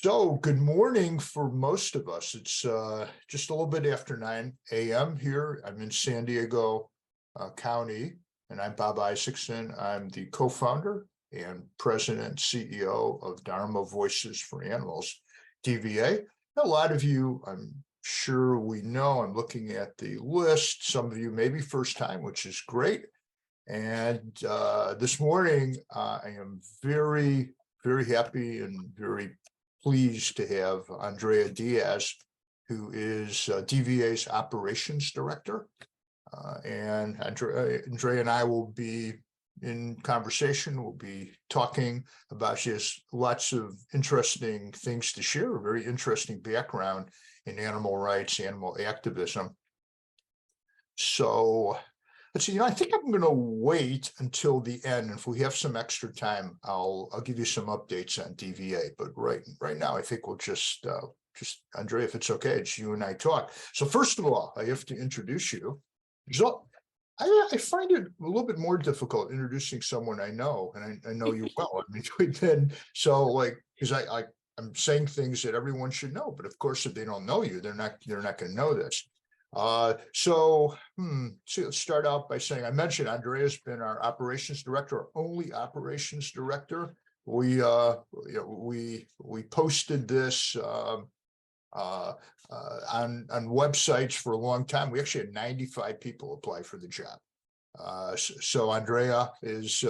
So good morning for most of us. It's just a little bit after 9 a.m. here. I'm in San Diego County, and I'm Bob Isaacson. I'm the co-founder and president CEO of Dharma Voices for Animals, DVA. A lot of you, I'm sure we know, I'm looking at the list. Some of you maybe first time, which is great. And this morning, I am very happy and very pleased to have Andrea Diaz, who is DVA's operations director. And Andrea and I will be in conversation. We'll be talking about, she has lots of interesting things to share, a very interesting background in animal rights, animal activism. So let's see, I think I'm going to wait until the end. If we have some extra time, I'll give you some updates on DVA. But right now, I think we'll just Andrea, if it's okay, it's you and I talk. So first of all, I have to introduce you. So I find it a little bit more difficult introducing someone I know, and I know you well. I mean, we've been because I'm saying things that everyone should know, but of course, if they don't know you, they're not going to know this. So let's start out by saying, I mentioned Andrea's been our operations director, our only operations director. We posted this on websites for a long time. We actually had 95 people apply for the job. So Andrea is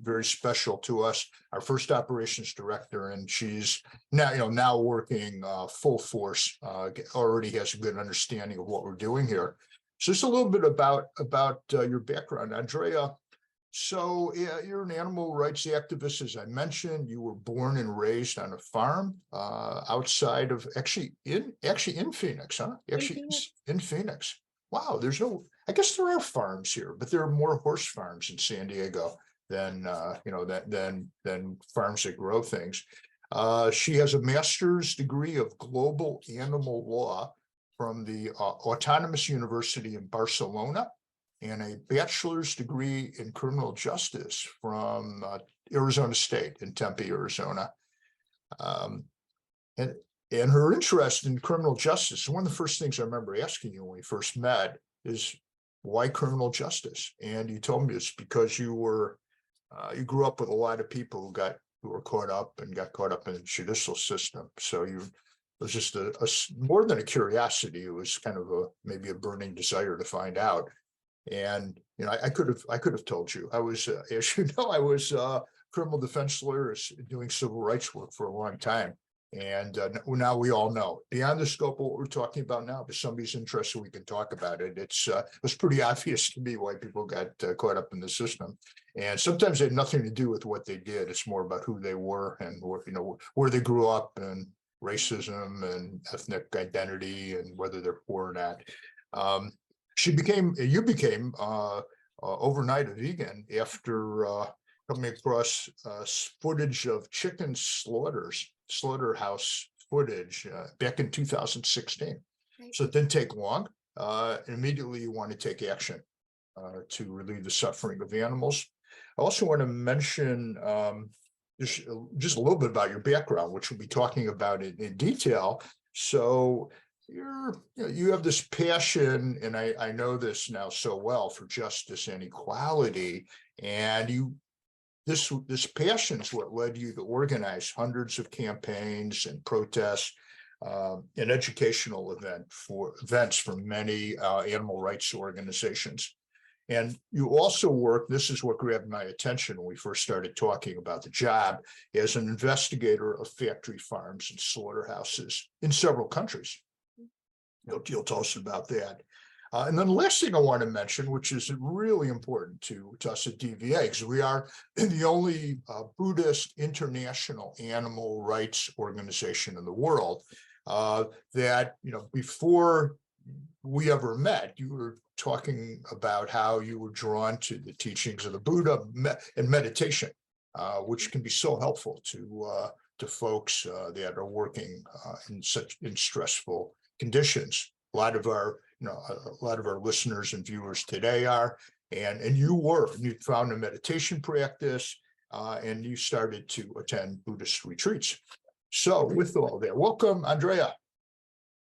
very special to us, our first operations director, and she's now working full force, already has a good understanding of what we're doing here. So just a little bit about your background, Andrea. So yeah, you're an animal rights activist, as I mentioned. You were born and raised on a farm outside of actually in Phoenix, huh? In Phoenix. Wow, I guess there are farms here, but there are more horse farms in San Diego than than farms that grow things. She has a master's degree of global animal law from the Autonomous University in Barcelona, and a bachelor's degree in criminal justice from Arizona State in Tempe, Arizona. And her interest in criminal justice, one of the first things I remember asking you when we first met is, why criminal justice? And you told me it's because you you grew up with a lot of people who were caught up in the judicial system. So it was just more than a curiosity. It was kind of maybe a burning desire to find out. And I could have told you. I was, as you know, I was a criminal defense lawyer doing civil rights work for a long time. And now we all know, beyond the scope of what we're talking about now, if somebody's interested, we can talk about it. It was pretty obvious to me why people got caught up in the system. And sometimes it had nothing to do with what they did. It's more about who they were and where they grew up, and racism and ethnic identity, and whether they're poor or not. You became overnight a vegan after coming across footage of chicken slaughterhouse footage back in 2016. Right. So it didn't take long. And immediately you want to take action to relieve the suffering of animals. I also want to mention just a little bit about your background, which we'll be talking about in detail. So you have this passion, and I know this now so well, for justice and equality, and this passion is what led you to organize hundreds of campaigns and protests and educational events for many animal rights organizations. And you also work, this is what grabbed my attention when we first started talking about the job, as an investigator of factory farms and slaughterhouses in several countries. You'll tell us about that. And then the last thing I want to mention, which is really important to us at DVA, because we are the only Buddhist international animal rights organization in the world, that, before we ever met, you were talking about how you were drawn to the teachings of the Buddha and meditation, which can be so helpful to folks that are working in stressful conditions. A lot of our listeners and viewers today are, and you found a meditation practice, and you started to attend Buddhist retreats. So with all that, welcome, Andrea.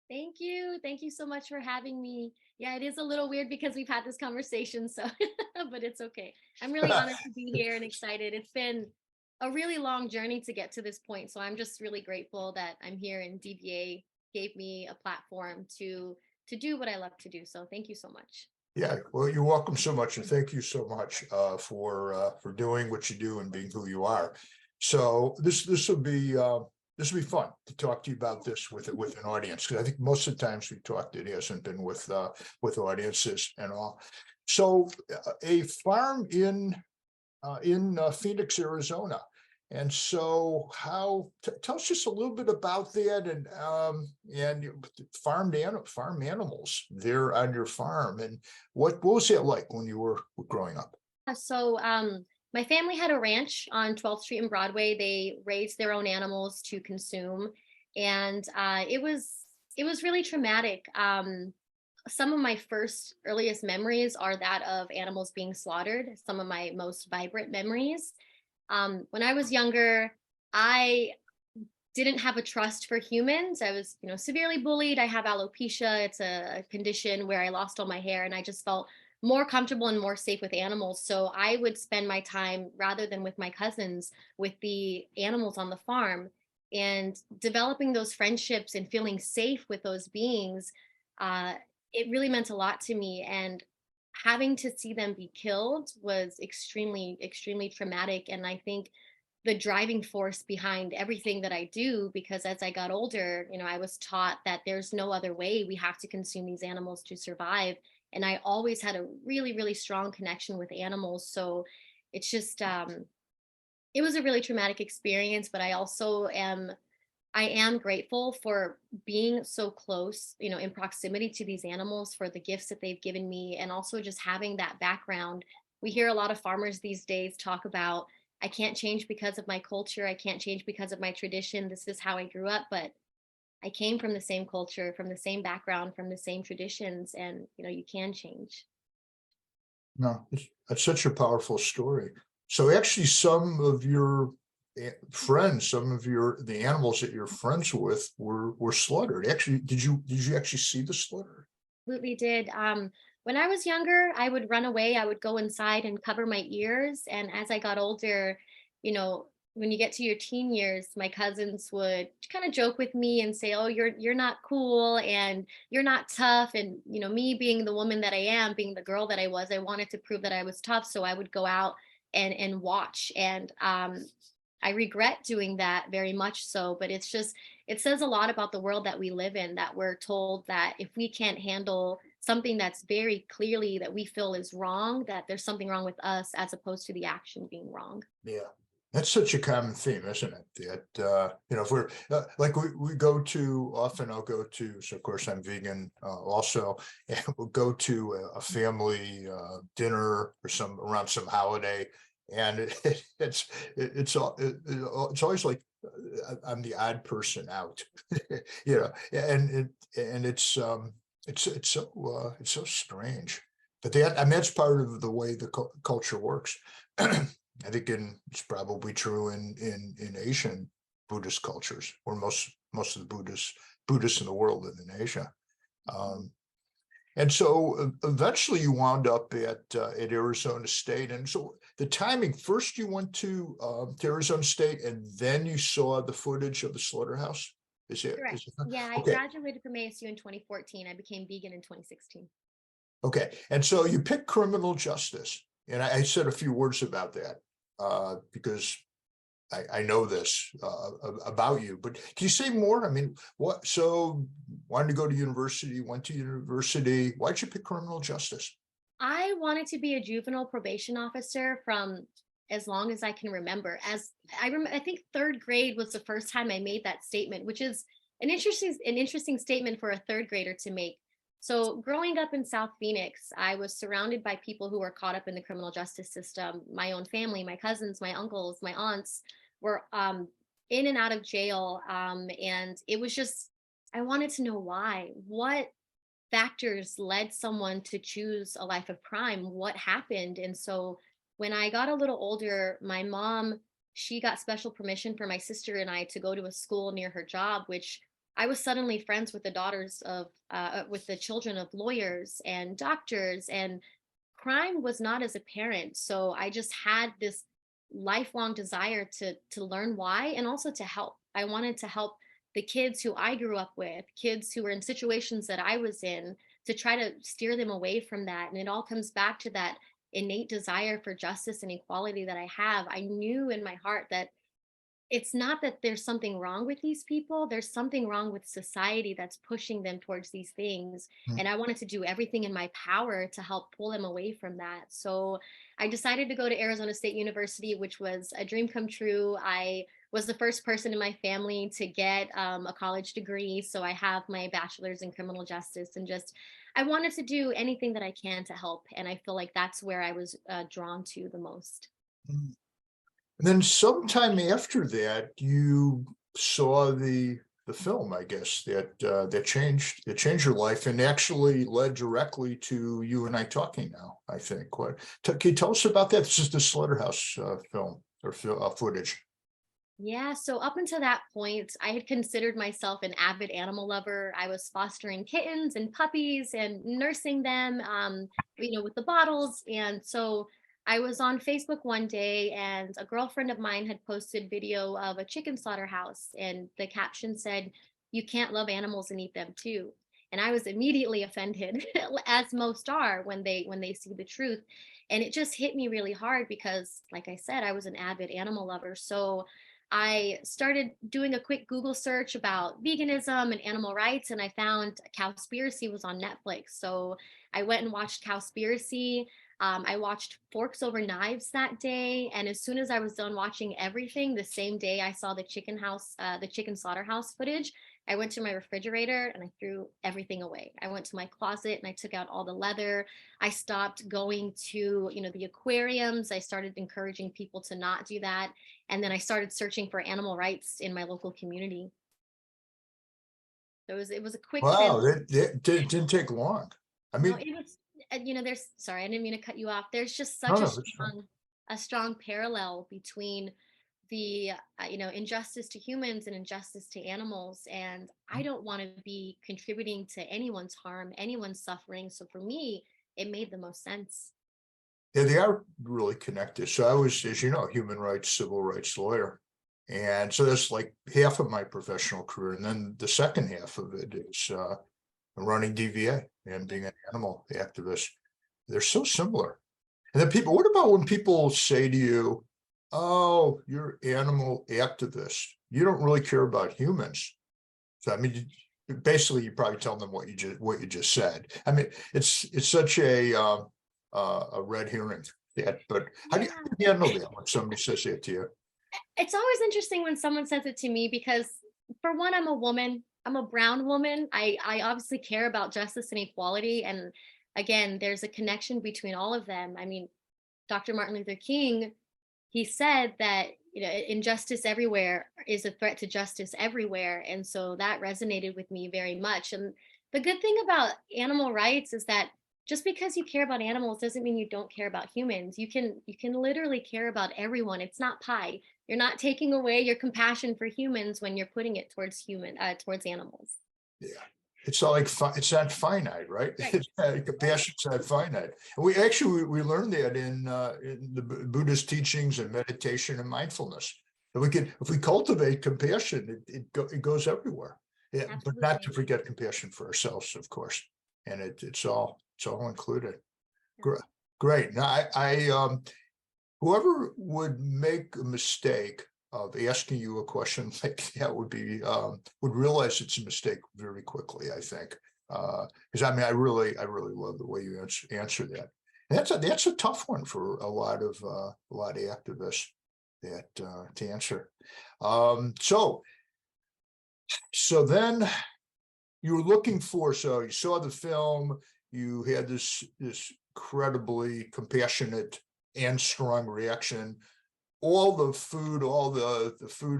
Thank you. Thank you so much for having me. Yeah, it is a little weird because we've had this conversation, so but it's okay. I'm really honored to be here and excited. It's been a really long journey to get to this point, so I'm just really grateful that I'm here and DVA gave me a platform to do what I love to do. So thank you so much. Yeah, well, you're welcome so much, and thank you so much for doing what you do and being who you are. So this will be fun to talk to you about this with an audience, because I think most of the times we talked, it hasn't been with audiences and all. So a farm in Phoenix, Arizona. And so tell us just a little bit about that, and farm animals there on your farm, and what was it like when you were growing up? So my family had a ranch on 12th Street and Broadway. They raised their own animals to consume, and it was really traumatic. Some of my first earliest memories are that of animals being slaughtered. Some of my most vibrant memories. When I was younger, I didn't have a trust for humans. I was, severely bullied. I have alopecia. It's a condition where I lost all my hair, and I just felt more comfortable and more safe with animals. So I would spend my time, rather than with my cousins, with the animals on the farm, and developing those friendships and feeling safe with those beings. Uh, it really meant a lot to me. And having to see them be killed was extremely, extremely traumatic. And I think the driving force behind everything that I do, because as I got older, I was taught that there's no other way. We have to consume these animals to survive. And I always had a really, really strong connection with animals. So it's just, it was a really traumatic experience, but I am grateful for being so close, in proximity to these animals, for the gifts that they've given me, and also just having that background. We hear a lot of farmers these days talk about, I can't change because of my culture. I can't change because of my tradition. This is how I grew up, but I came from the same culture, from the same background, from the same traditions, and you can change. No, that's such a powerful story. So actually, some of your friends, the animals that you're friends with were slaughtered. Actually, did you actually see the slaughter? Absolutely did. When I was younger, I would run away. I would go inside and cover my ears. And as I got older, when you get to your teen years, my cousins would kind of joke with me and say, "Oh, you're not cool and you're not tough." And me being the woman that I am, being the girl that I was, I wanted to prove that I was tough. So I would go out and watch. And I regret doing that very much so. But it says a lot about the world that we live in, that we're told that if we can't handle something that's very clearly that we feel is wrong, that there's something wrong with us, as opposed to the action being wrong. Yeah. That's such a common theme, isn't it? That if we're like we go to, often I'll go to, so of course I'm vegan also, and we'll go to a family dinner or around some holiday, and it's always like I'm the odd person out, and it's so strange, but that's part of the way the culture works. I think it's probably true in Asian Buddhist cultures, or most of the Buddhists in the world live in Asia. And so eventually you wound up at Arizona State. And so the timing, first you went to Arizona State, and then you saw the footage of the slaughterhouse. Correct. Yeah, I okay? graduated from ASU in 2014. I became vegan in 2016. Okay, and so you picked criminal justice, and I said a few words about that because I know this about you, but can you say more? I mean, what? So wanted to go to university, went to university. Why'd you pick criminal justice? I wanted to be a juvenile probation officer from as long as I can remember. As I think third grade was the first time I made that statement, which is an interesting statement for a third grader to make. So growing up in South Phoenix, I was surrounded by people who were caught up in the criminal justice system. My own family, my cousins, my uncles, my aunts were in and out of jail. And it was just, I wanted to know why. What factors led someone to choose a life of crime? What happened? And so when I got a little older, my mom she got special permission for my sister and I to go to a school near her job, which I was suddenly friends with the daughters of, with the children of lawyers and doctors, and crime was not as apparent. So I just had this lifelong desire to learn why, and also to help. I wanted to help the kids who I grew up with, kids who were in situations that I was in, to try to steer them away from that. And it all comes back to that innate desire for justice and equality that I have. I knew in my heart that it's not that there's something wrong with these people. There's something wrong with society that's pushing them towards these things. Mm. And I wanted to do everything in my power to help pull them away from that. So I decided to go to Arizona State University, which was a dream come true. I was the first person in my family to get a college degree. So I have my bachelor's in criminal justice, and just, I wanted to do anything that I can to help. And I feel like that's where I was drawn to the most. Mm. And then sometime after that, you saw the film, I guess, that changed your life and actually led directly to you and I talking now, I think. Can you tell us about that? This is the Slaughterhouse film or footage. Yeah, so up until that point, I had considered myself an avid animal lover. I was fostering kittens and puppies and nursing them, with the bottles. And so I was on Facebook one day, and a girlfriend of mine had posted video of a chicken slaughterhouse, and the caption said, "You can't love animals and eat them too." And I was immediately offended, as most are when they see the truth. And it just hit me really hard because, like I said, I was an avid animal lover. So I started doing a quick Google search about veganism and animal rights, and I found Cowspiracy was on Netflix. So I went and watched Cowspiracy. I watched Forks Over Knives that day, and as soon as I was done watching everything, the same day I saw the chicken slaughterhouse footage, I went to my refrigerator and I threw everything away. I went to my closet and I took out all the leather. I stopped going to, the aquariums. I started encouraging people to not do that. And then I started searching for animal rights in my local community. So it was a quick Wow, transition. that didn't take long. I No, mean, it was, there's, sorry, I didn't mean to cut you off. There's just no, such no, it's fine. a strong parallel between the, injustice to humans and injustice to animals. And I don't want to be contributing to anyone's harm, anyone's suffering. So for me, it made the most sense. Yeah, they are really connected. So I was, as you know, a human rights, civil rights lawyer. And so that's like half of my professional career. And then the second half of it is running DVA and being an animal activist. They're so similar. And then what about when people say to you, "Oh, you're animal activist. You don't really care about humans." So, I mean, basically, you probably tell them what you just said. I mean, it's such a red herring. But how do Yeah. you handle that when somebody says that to you? It's always interesting when someone says it to me because, for one, I'm a woman. I'm a brown woman. I obviously care about justice and equality. And again, there's a connection between all of them. I mean, Dr. Martin Luther King, he said that, injustice everywhere is a threat to justice everywhere. And so that resonated with me very much. And the good thing about animal rights is that just because you care about animals doesn't mean you don't care about humans. You can literally care about everyone. It's not pie. You're not taking away your compassion for humans when you're putting it towards animals. Yeah. It's not like it's not finite, right? Right. Compassion's not finite. And we actually we learned that in the Buddhist teachings and meditation and mindfulness. That if we cultivate compassion, it goes everywhere. Yeah, but not to Absolutely. forget compassion for ourselves, of course. And it's all included. Great. Now whoever would make a mistake of asking you a question like that would realize it's a mistake very quickly, I think. Because I really love the way you answer that. And that's a tough one for a lot of activists to answer. So then you were looking for, so you saw the film, you had this incredibly compassionate and strong reaction. All the food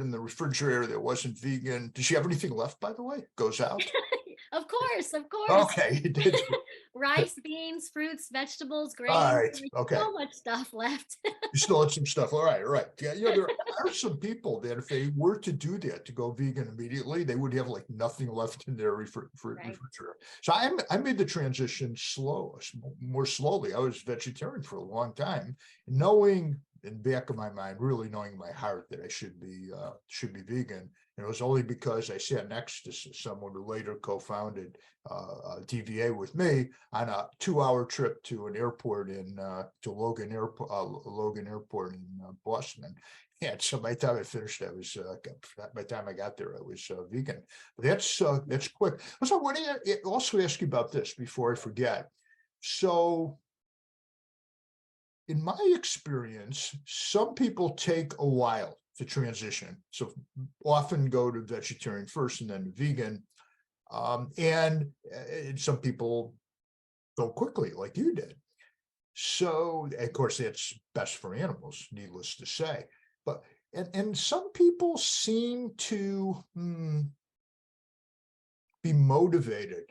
in the refrigerator that wasn't vegan. Did she have anything left, by the way? Goes out? Of course. Okay, you did. Rice, beans, fruits, vegetables, All grains. right. There's Okay. so much stuff left. You still had some stuff. All right, right. Yeah, there are some people that if they were to do that, to go vegan immediately, they would have like nothing left in their Right. refrigerator. So I made the transition more slowly. I was vegetarian for a long time, knowing in the back of my mind, really knowing in my heart that I should be vegan. And it was only because I sat next to someone who later co-founded DVA with me on a 2-hour trip to an airport to Logan Airport in Boston. And so by the time I finished, by the time I got there, I was vegan. But that's quick. So I want to also ask you about this before I forget. So in my experience, some people take a while to transition. So often go to vegetarian first and then vegan. And some people go quickly like you did. So of course that's best for animals, needless to say. But and some people seem to be motivated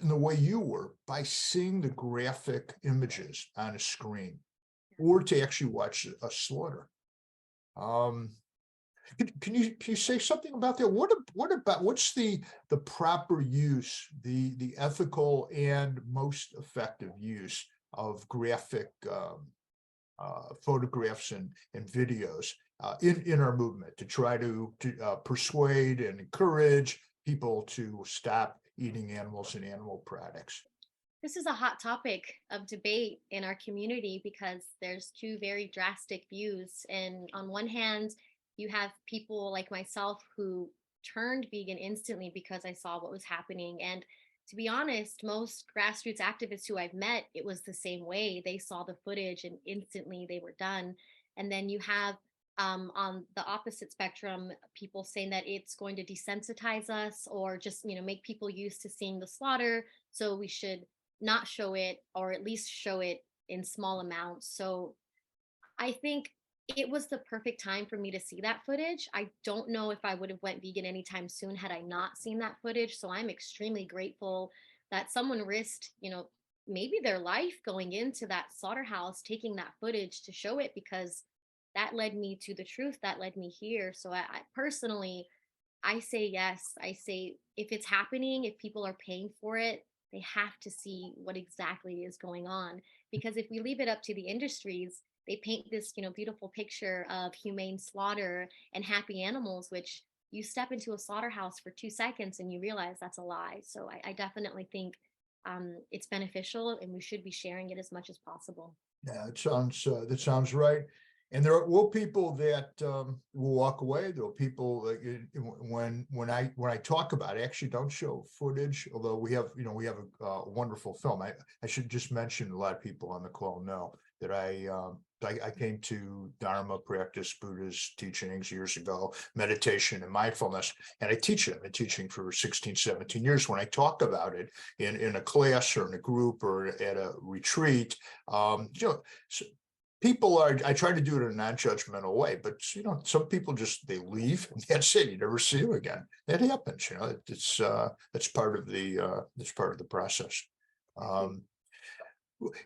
in the way you were by seeing the graphic images on a screen or to actually watch a slaughter. Can you say something about that? What's the proper use, the ethical and most effective use of graphic photographs and videos in our movement to try to persuade and encourage people to stop eating animals and animal products? This is a hot topic of debate in our community because there's two very drastic views. And on one hand, you have people like myself who turned vegan instantly because I saw what was happening. And to be honest, most grassroots activists who I've met, it was the same way. They saw the footage and instantly they were done. And then you have on the opposite spectrum, people saying that it's going to desensitize us or just, make people used to seeing the slaughter. So we should not show it or at least show it in small amounts. So I think it was the perfect time for me to see that footage. I don't know if I would have went vegan anytime soon had I not seen that footage. So I'm extremely grateful that someone risked, maybe their life going into that slaughterhouse, taking that footage to show it because that led me to the truth, that led me here. So I personally, I say yes. I say if it's happening, if people are paying for it, they have to see what exactly is going on. Because if we leave it up to the industries, they paint this, beautiful picture of humane slaughter and happy animals, which you step into a slaughterhouse for 2 seconds and you realize that's a lie. So I definitely think it's beneficial and we should be sharing it as much as possible. Yeah, that sounds right. And there will people that will walk away. There are people like when I talk about it, I actually don't show footage, although we have a wonderful film. I should just mention a lot of people on the call know that I came to Dharma practice, Buddha's teachings years ago, meditation and mindfulness, and I teach it. I've been teaching for 16, 17 years. When I talk about it in a class or in a group or at a retreat, so people I try to do it in a non-judgmental way, but some people just they leave and that's it. You never see them again. That happens, it's that's part of the process.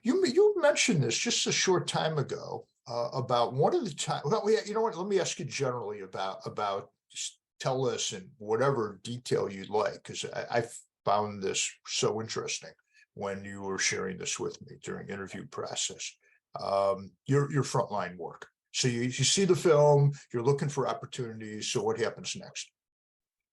You mentioned this just a short time ago about one of the time. Well, you know what? Let me ask you generally about just tell us in whatever detail you'd like, because I found this so interesting when you were sharing this with me during interview process. Your frontline work. So you see the film, you're looking for opportunities. So what happens next?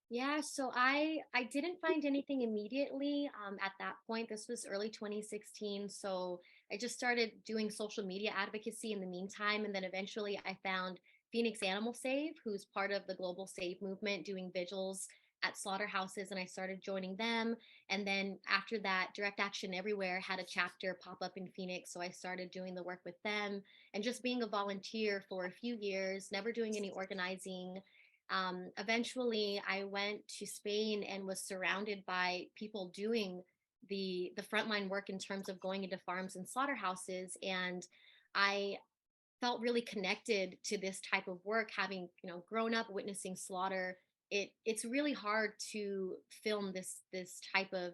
Yeah, so I didn't find anything immediately at that point. This was early 2016, so I just started doing social media advocacy in the meantime, and then eventually I found Phoenix Animal Save, who's part of the Global Save movement, doing vigils at slaughterhouses, and I started joining them. And then after that, Direct Action Everywhere had a chapter pop up in Phoenix, so I started doing the work with them and just being a volunteer for a few years, never doing any organizing. Eventually, I went to Spain and was surrounded by people doing the frontline work in terms of going into farms and slaughterhouses, and I felt really connected to this type of work, having grown up witnessing slaughter it's really hard to film this type of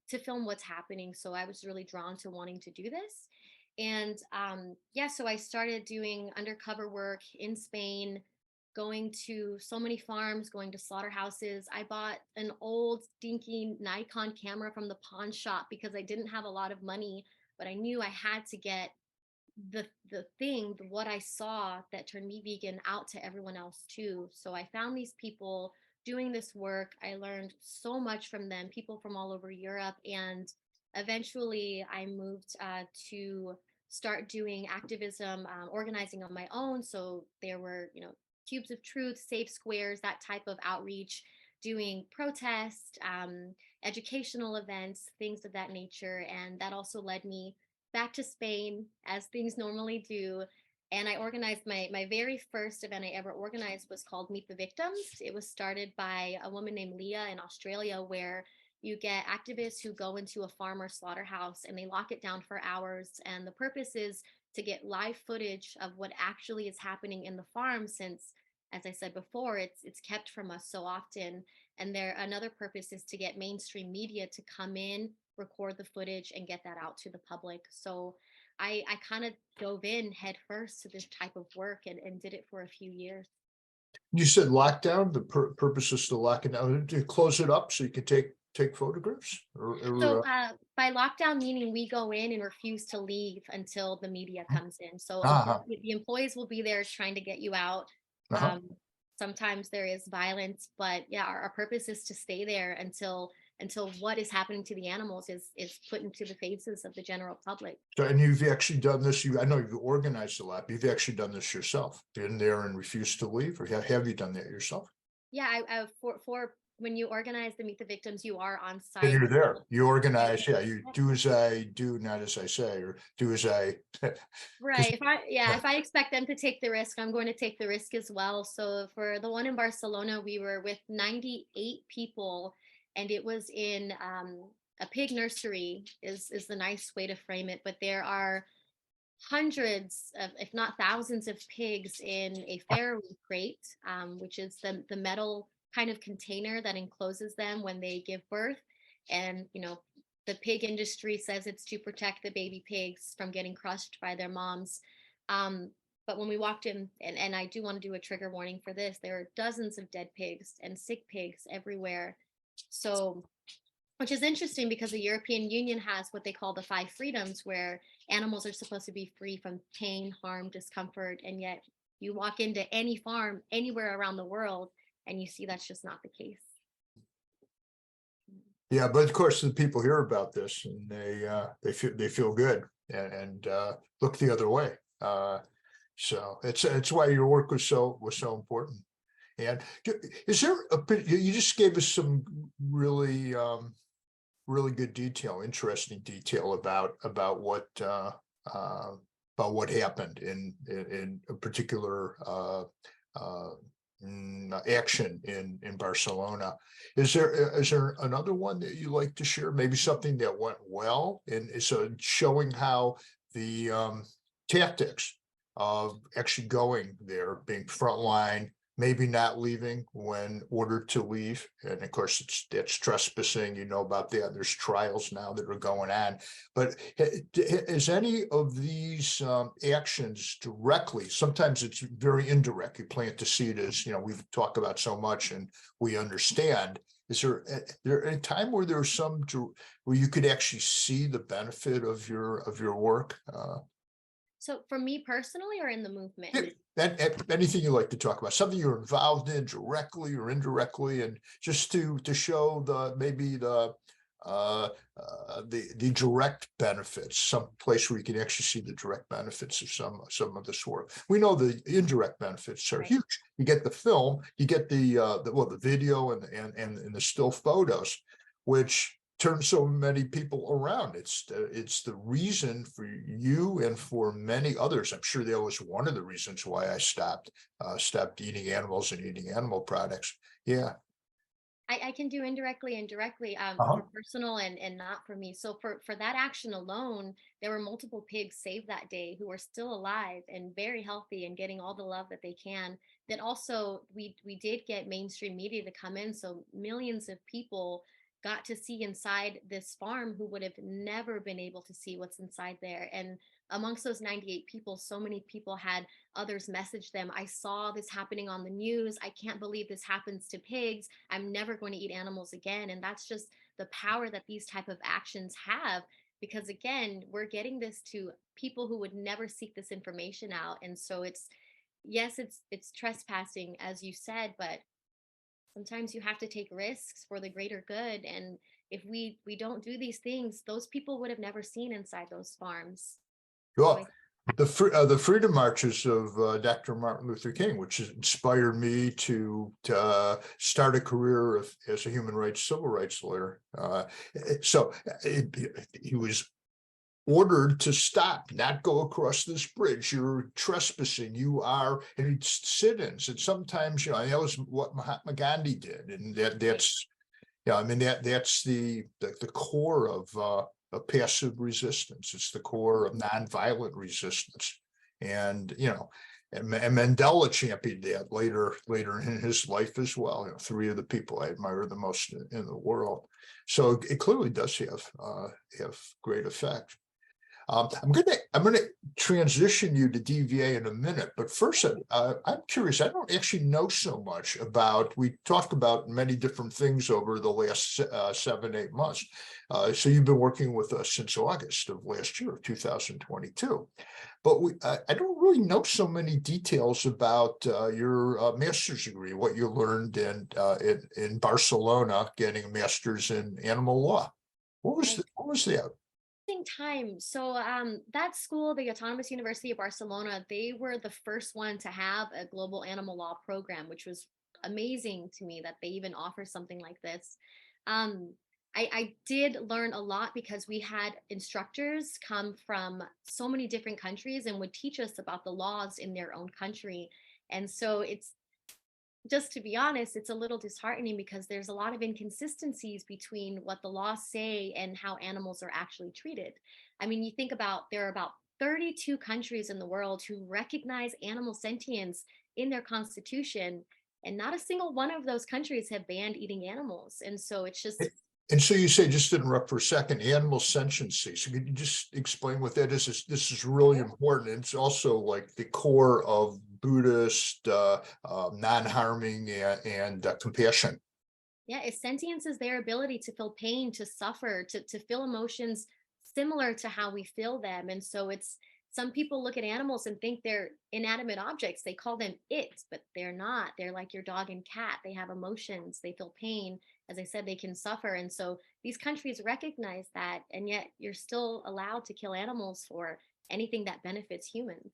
to film what's happening. So I was really drawn to wanting to do this. And yeah, so I started doing undercover work in Spain, going to so many farms, going to slaughterhouses. I bought an old dinky Nikon camera from the pawn shop because I didn't have a lot of money, but I knew I had to get what I saw that turned me vegan out to everyone else too. So I found these people doing this work. I learned so much from them, people from all over Europe, and eventually I moved to start doing activism, organizing on my own. So there were, cubes of truth, safe squares, that type of outreach, doing protest, educational events, things of that nature, and that also led me back to Spain, as things normally do. And I organized my very first event I ever organized was called Meet the Victims. It was started by a woman named Leah in Australia, where you get activists who go into a farm or slaughterhouse and they lock it down for hours. And the purpose is to get live footage of what actually is happening in the farm, since, as I said before, it's kept from us so often. And another purpose is to get mainstream media to come in, record the footage, and get that out to the public. So I kind of dove in head first to this type of work, and did it for a few years. You said lockdown, the purpose is to lock it down, to close it up so you can take photographs? So by lockdown, meaning we go in and refuse to leave until the media comes in. So uh-huh, the employees will be there trying to get you out. uh-huh. Sometimes there is violence, but yeah, our purpose is to stay there until what is happening to the animals is put into the faces of the general public. So, and you've actually done this, I know you've organized a lot, but you've actually done this yourself, been there and refused to leave, or have you done that yourself? Yeah, I for when you organize the Meet the Victims, you are on Then site. you're there, you organize, And yeah, you do as I do, not as I say, or do as I. right. If I expect them to take the risk, I'm going to take the risk as well. So for the one in Barcelona, we were with 98 people, and it was in a pig nursery, is the nice way to frame it. But there are hundreds of, if not thousands of pigs in a farrow crate, which is the metal kind of container that encloses them when they give birth. And, the pig industry says it's to protect the baby pigs from getting crushed by their moms. Um, but when we walked in, and I do want to do a trigger warning for this, there are dozens of dead pigs and sick pigs everywhere. So, which is interesting because the European Union has what they call the 5 freedoms, where animals are supposed to be free from pain, harm, discomfort. And yet you walk into any farm anywhere around the world and you see that's just not the case. Yeah, but of course, the people hear about this and they feel good and look the other way. So it's why your work was so important. And is there you just gave us some really really good detail, interesting detail about what happened in a particular action in Barcelona. Is there another one that you like to share? Maybe something that went well, and so showing how the tactics of actually going there, being frontline, maybe not leaving when ordered to leave. And of course, that's trespassing, about that. There's trials now that are going on. But is any of these actions directly, sometimes it's very indirect, you plant the seed, as we've talked about so much and we understand. Is there a time where there's where you could actually see the benefit of your work? So for me personally, or in the movement? Anything you like to talk about, something you're involved in directly or indirectly, and just to show maybe the direct benefits, some place where you can actually see the direct benefits of some of this work. We know the indirect benefits are huge. You get the film, you get the video and the still photos, which turn so many people around. It's the reason for you and for many others. I'm sure that was one of the reasons why I stopped eating animals and eating animal products. Yeah. I can do indirectly and directly, Uh-huh. for personal and not for me. So for that action alone, there were multiple pigs saved that day who are still alive and very healthy and getting all the love that they can. Then also we did get mainstream media to come in, so millions of people got to see inside this farm who would have never been able to see what's inside there. And amongst those 98 people, so many people had others message them, I saw this happening on the news, I can't believe this happens to pigs, I'm never going to eat animals again. And that's just the power that these type of actions have, because again, we're getting this to people who would never seek this information out. And so it's, yes, it's trespassing as you said, but sometimes you have to take risks for the greater good. And if we don't do these things, those people would have never seen inside those farms. So Well, the freedom marches of Dr. Martin Luther King, which has inspired me to start a career as a human rights, civil rights lawyer. He was ordered to stop, not go across this bridge. You're trespassing. You are, and sit-ins. And sometimes, that was what Mahatma Gandhi did, and that's, I mean, that's the core of passive resistance. It's the core of nonviolent resistance. And and Mandela championed that later in his life as well. Three of the people I admire the most in the world. So it clearly does have great effect. I'm gonna transition you to DVA in a minute, but first, I'm curious. I don't actually know so much about. We talked about many different things over the last 7-8 months. So you've been working with us since August of last year, 2022. But I don't really know so many details about your master's degree, what you learned in Barcelona, getting a master's in animal law. What was that? Time. So that school, the Autonomous University of Barcelona, they were the first one to have a global animal law program, which was amazing to me that they even offer something like this. Um, I did learn a lot because we had instructors come from so many different countries and would teach us about the laws in their own country. And so it's, just to be honest, it's a little disheartening because there's a lot of inconsistencies between what the laws say and how animals are actually treated. I mean, you think about, there are about 32 countries in the world who recognize animal sentience in their constitution, and not a single one of those countries have banned eating animals. And so it's just, And so you say, just to interrupt for a second, animal sentiency. So could you just explain what that is? This is really important. It's also like the core of Buddhist non-harming and compassion. yeah, is sentience is their ability to feel pain, to suffer, to feel emotions similar to how we feel them. And so it's, some people look at animals and think they're inanimate objects. They call them it, but they're not. They're like your dog and cat. They have emotions, they feel pain. As I said, they can suffer. And so these countries recognize that, and yet you're still allowed to kill animals for anything that benefits humans.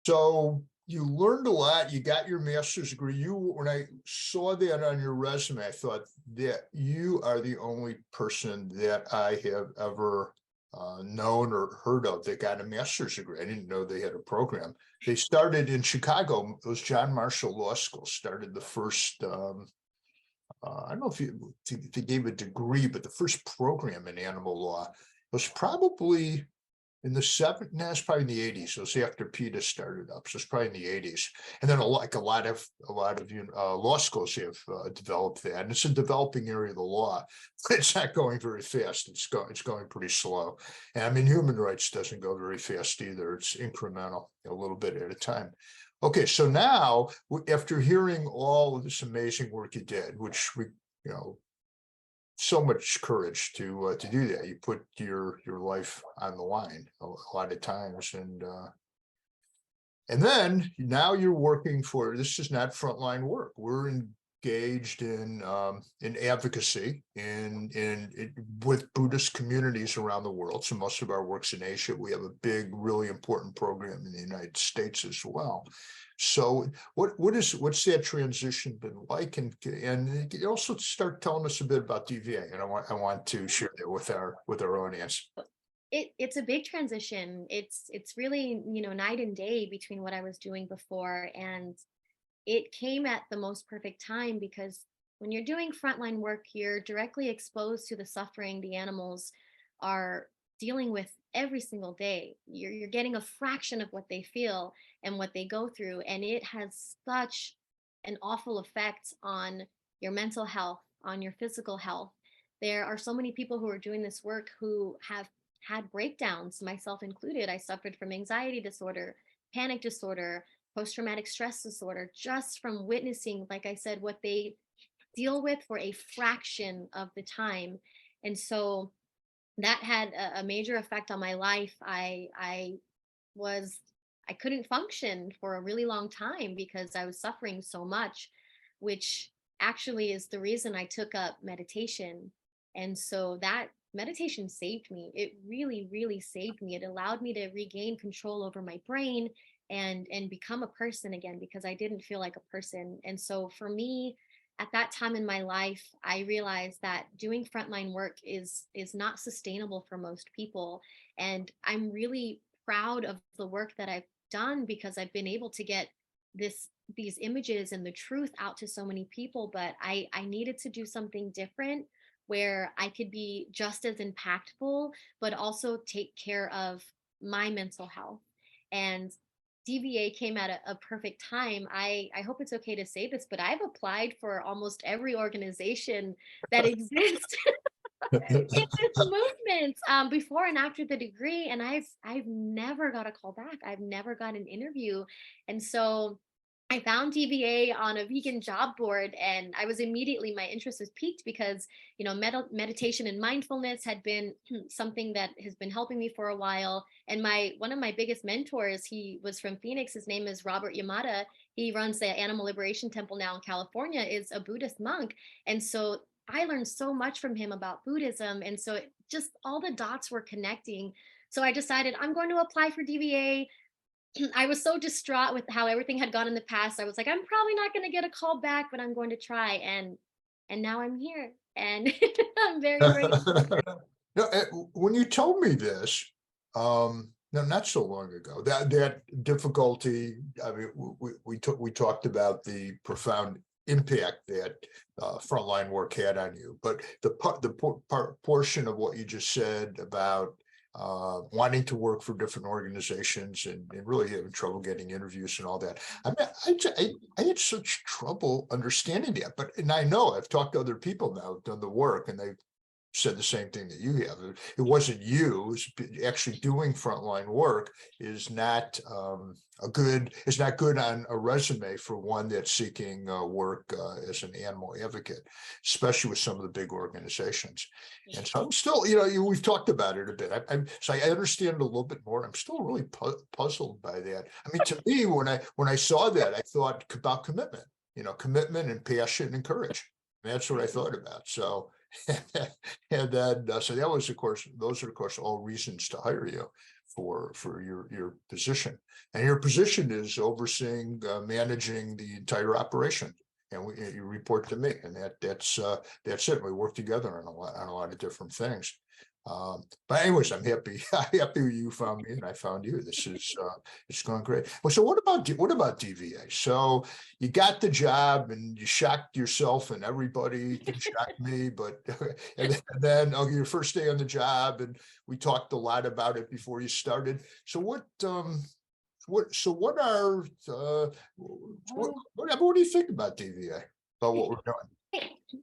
So you learned a lot. You got your master's degree. When I saw that on your resume, I thought that you are the only person that I have ever known or heard of that got a master's degree. I didn't know they had a program. They started in Chicago. It was John Marshall Law School started the first. I don't know if they gave a degree, but the first program in animal law was probably in the it's probably in the 80s. So it's after PETA started up. So it's probably in the 80s. And then a lot of law schools have developed that. And it's a developing area of the law. It's not going very fast. It's going pretty slow. And I mean, human rights doesn't go very fast either. It's incremental, a little bit at a time. Okay, so now after hearing all of this amazing work you did, which so much courage to do that. You put your life on the line a lot of times, and then now you're working for. This is not frontline work. We're engaged in advocacy with Buddhist communities around the world. So most of our work's in Asia. We have a big, really important program in the United States as well. So what's that transition been like? And you also start telling us a bit about DVA, and I want to share that with our audience. It's a big transition. It's really, night and day between what I was doing before, and it came at the most perfect time because when you're doing frontline work, you're directly exposed to the suffering the animals are dealing with every single day. You're getting a fraction of what they feel and what they go through. And it has such an awful effect on your mental health, on your physical health. There are so many people who are doing this work who have had breakdowns, myself included. I suffered from anxiety disorder, panic disorder, post traumatic stress disorder, just from witnessing, like I said, what they deal with for a fraction of the time. And so that had a major effect on my life. Was I couldn't function for a really long time because I was suffering so much, which actually is the reason I took up meditation. And so that meditation saved me. It really, really saved me. It allowed me to regain control over my brain and become a person again, because I didn't feel like a person. And so for me, at that time in my life, I realized that doing frontline work is not sustainable for most people. And I'm really proud of the work that I've done, because I've been able to get these images and the truth out to so many people. But I needed to do something different where I could be just as impactful, but also take care of my mental health. And DVA came at a perfect time. I hope it's okay to say this, but I've applied for almost every organization that exists in this movement, before and after the degree, and I've never got a call back. I've never got an interview. And so I found DVA on a vegan job board, and I was immediately, my interest was piqued because, meditation and mindfulness had been something that has been helping me for a while. And one of my biggest mentors, he was from Phoenix. His name is Robert Yamada. He runs the Animal Liberation Temple now in California, is a Buddhist monk. And so I learned so much from him about Buddhism. And so just all the dots were connecting. So I decided I'm going to apply for DVA. I was so distraught with how everything had gone in the past. I was like, I'm probably not going to get a call back, but I'm going to try. And now I'm here, and I'm very grateful. No, when you told me this, no, not so long ago, that difficulty. I mean, we talked about the profound impact that frontline work had on you, but the portion of what you just said about wanting to work for different organizations and really having trouble getting interviews and all that. I mean, I had such trouble understanding that, and I know I've talked to other people now who've done the work, and they've said the same thing that you have. It wasn't you. Actually doing frontline work is not it's not good on a resume for one that's seeking work as an animal advocate, especially with some of the big organizations. And so I'm still, we've talked about it a bit. So I understand it a little bit more. I'm still really puzzled by that. I mean, to me, when I saw that, I thought about commitment, commitment and passion and courage. And that's what I thought about. So. And then, so that was, of course, those are, of course, all reasons to hire you for your position. And your position is overseeing, managing the entire operation. And you report to me, and that's it. We work together on a lot of different things. But anyways, I'm happy you found me and I found you. This is it's going great. Well, so what about DVA? So you got the job and you shocked yourself and everybody. You shocked me, but and then your first day on the job, and we talked a lot about it before you started. So what do you think about DVA, about what we're doing?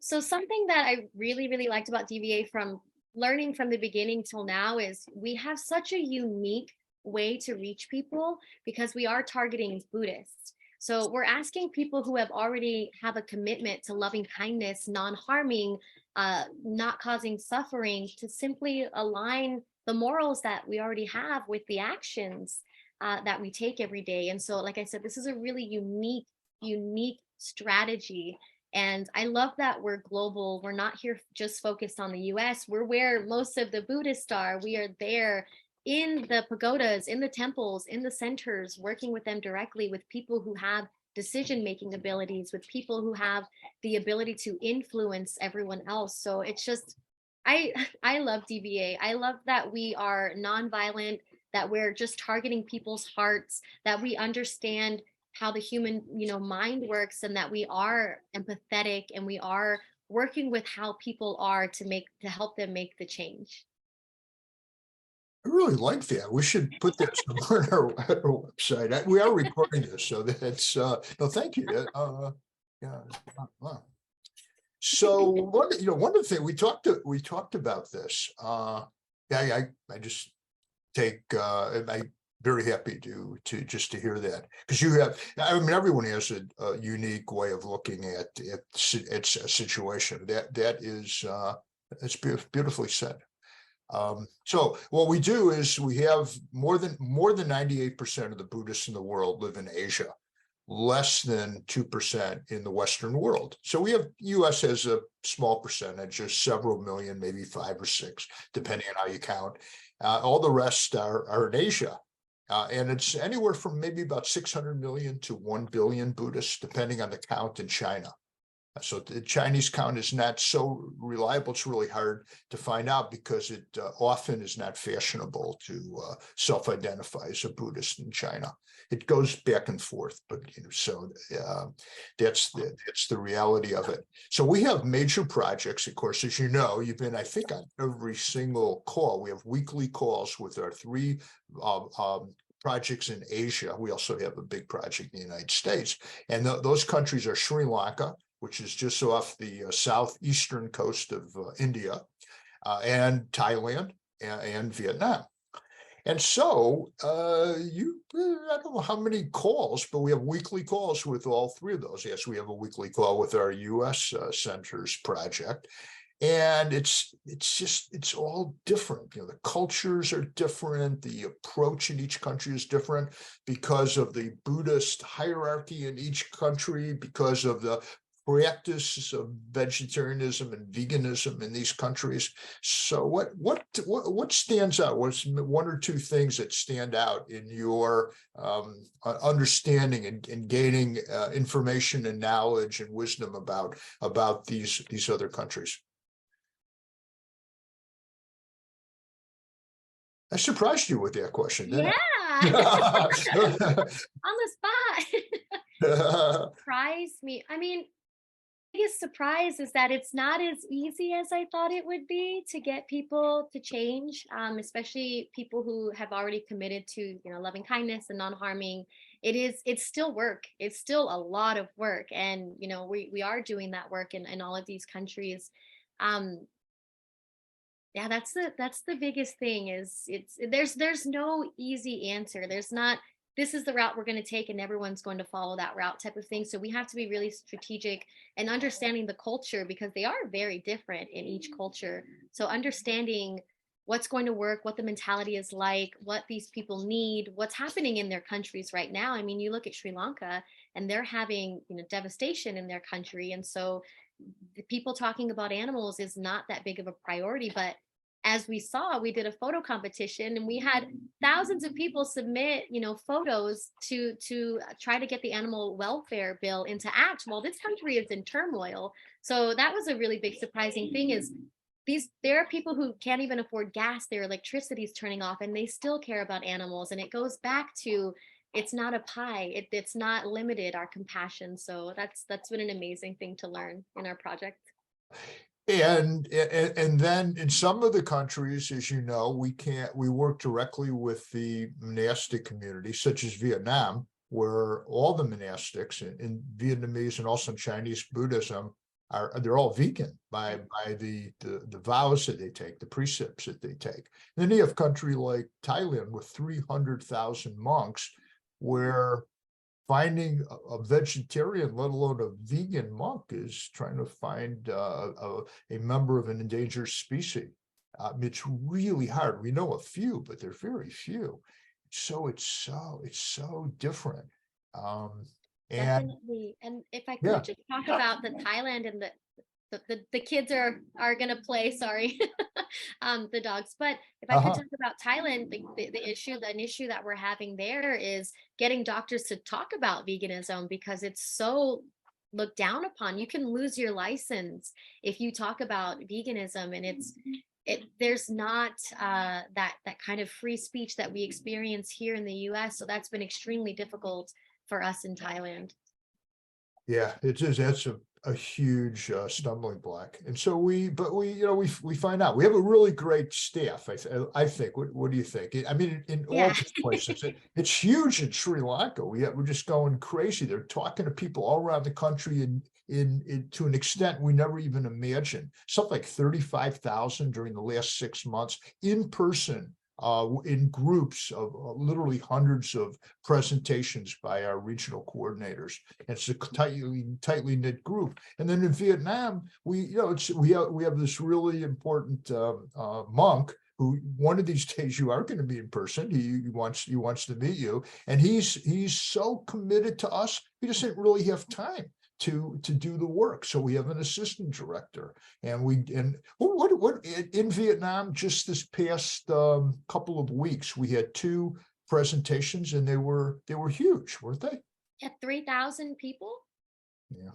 So something that I really, really liked about DVA from learning from the beginning till now is we have such a unique way to reach people, because we are targeting Buddhists. So we're asking people who already have a commitment to loving kindness, non-harming, not causing suffering, to simply align the morals that we already have with the actions that we take every day. And so, like I said, this is a really unique strategy. And I love that we're global. We're not here just focused on the US. We're where most of the Buddhists are. We are there in the pagodas, in the temples, in the centers, working with them directly, with people who have decision-making abilities, with people who have the ability to influence everyone else. So it's just, I love DVA. I love that we are nonviolent, that we're just targeting people's hearts, that we understand how the human, mind works, and that we are empathetic and we are working with how people are to help them make the change. I really like that. We should put that somewhere on our website. We are recording this, so that's no, thank you. Yeah. Wow. So one of the things we talked about this. Yeah, I just take I'm very happy to just to hear that, because I mean, everyone has a unique way of looking at it's a situation that is it's beautifully said. So what we do is we have more than 98% of the Buddhists in the world live in Asia, less than 2% in the Western world. So we have US has a small percentage, just several million, maybe 5 or 6, depending on how you count. All the rest are in Asia. And it's anywhere from maybe about 600 million to 1 billion Buddhists, depending on the count in China. So the Chinese count is not so reliable. It's really hard to find out because it often is not fashionable to self-identify as a Buddhist in China. It goes back and forth, but so that's the reality of it. So we have major projects, of course, as you know. You've been, I think, on every single call. We have weekly calls with our 3 projects in Asia. We also have a big project in the United States, and those countries are Sri Lanka, which is just off the southeastern coast of India, and Thailand and Vietnam. And so I don't know how many calls, but we have weekly calls with all 3 of those. Yes, we have a weekly call with our US Centers project. And it's all different. The cultures are different. The approach in each country is different because of the Buddhist hierarchy in each country, because of the practice of vegetarianism and veganism in these countries. So what stands out? What's 1 or 2 things that stand out in your understanding and gaining information and knowledge and wisdom about these other countries? I surprised you with that question, didn't Yeah. I? On the spot. Surprised me. I mean, biggest surprise is that it's not as easy as I thought it would be to get people to change, especially people who have already committed to, loving kindness and non-harming. It's still work. It's still a lot of work. And, we are doing that work in all of these countries. Um, yeah, that's the biggest thing is there's no easy answer. There's not, this is the route we're going to take and everyone's going to follow that route type of thing. So we have to be really strategic and understanding the culture, because they are very different in each culture. So understanding what's going to work, what the mentality is like, what these people need, what's happening in their countries right now. I mean, you look at Sri Lanka and they're having, devastation in their country. And so the people talking about animals is not that big of a priority. But as we saw, we did a photo competition and we had thousands of people submit, photos to try to get the animal welfare bill into act while this country is in turmoil. So that was a really big surprising thing is there are people who can't even afford gas, their electricity is turning off, and they still care about animals. And it goes back to, it's not a pie. It's not limited, our compassion. So that's been an amazing thing to learn in our project. And then in some of the countries, as you know, we work directly with the monastic community, such as Vietnam, where all the monastics in Vietnamese and also in Chinese Buddhism they're all vegan by the vows that they take, the precepts that they take. And then you have a country like Thailand with 300,000 monks, where finding a vegetarian, let alone a vegan monk, is trying to find a member of an endangered species. It's really hard. We know a few, but they're very few. So it's so different. And Definitely. And if I yeah, could just talk about the Thailand and the kids are gonna play, sorry, the dogs. But if I could talk about Thailand, an issue that we're having there is getting doctors to talk about veganism, because it's so looked down upon. You can lose your license if you talk about veganism, and there's not that kind of free speech that we experience here in the US. So that's been extremely difficult for us in Thailand. Yeah, it is. That's a huge stumbling block. And so we find out we have a really great staff. I think. What do you think? I mean, in all Yeah. these places, it's huge in Sri Lanka. We're just going crazy. They're talking to people all around the country in to an extent we never even imagined. Something like 35,000 during the last 6 months in person. In groups of literally hundreds of presentations by our regional coordinators. It's a tightly knit group. And then in Vietnam, we have this really important monk who one of these days you are going to be in person. He wants to meet you, and he's so committed to us. He just didn't really have time to do the work. So we have an assistant director, and what in Vietnam just this past couple of weeks we had 2 presentations, and they were huge, weren't they? Yeah, 3,000 people Yeah,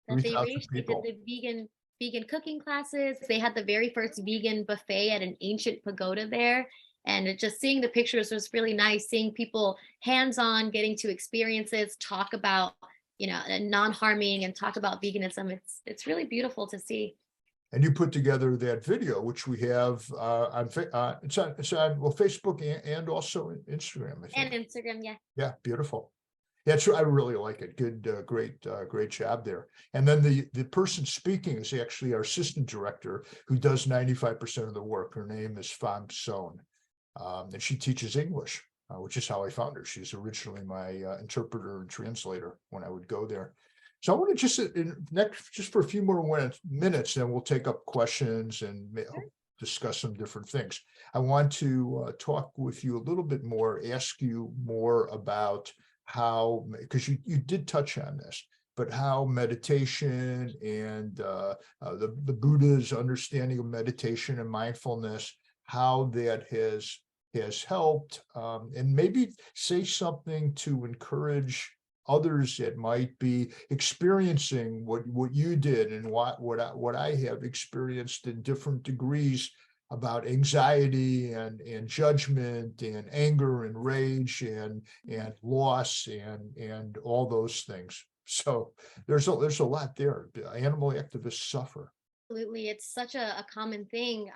that they 3,000 reached. They did people. the vegan cooking classes. They had the very first vegan buffet at an ancient pagoda there. And just seeing the pictures was really nice, seeing people hands-on getting to experiences, talk about, non-harming and talk about veganism. It's really beautiful to see. And you put together that video, which we have it's on well, Facebook and also Instagram, I And think. Instagram, yeah. Yeah, beautiful. Yeah, it's, I really like it. Good, great job there. And then the person speaking is actually our assistant director who does 95% of the work. Her name is Pham Son, and she teaches English, which is how I found her. She's originally my interpreter and translator when I would go there. So I want to just for a few more minutes, then we'll take up questions and discuss some different things. I want to talk with you a little bit more, ask you more about how, because you did touch on this, but how meditation and the Buddha's understanding of meditation and mindfulness, how that has helped, and maybe say something to encourage others that might be experiencing what you did and what I have experienced in different degrees about anxiety and judgment and anger and rage and loss and all those things. So there's a lot there. Animal activists suffer. Absolutely. It's such a common thing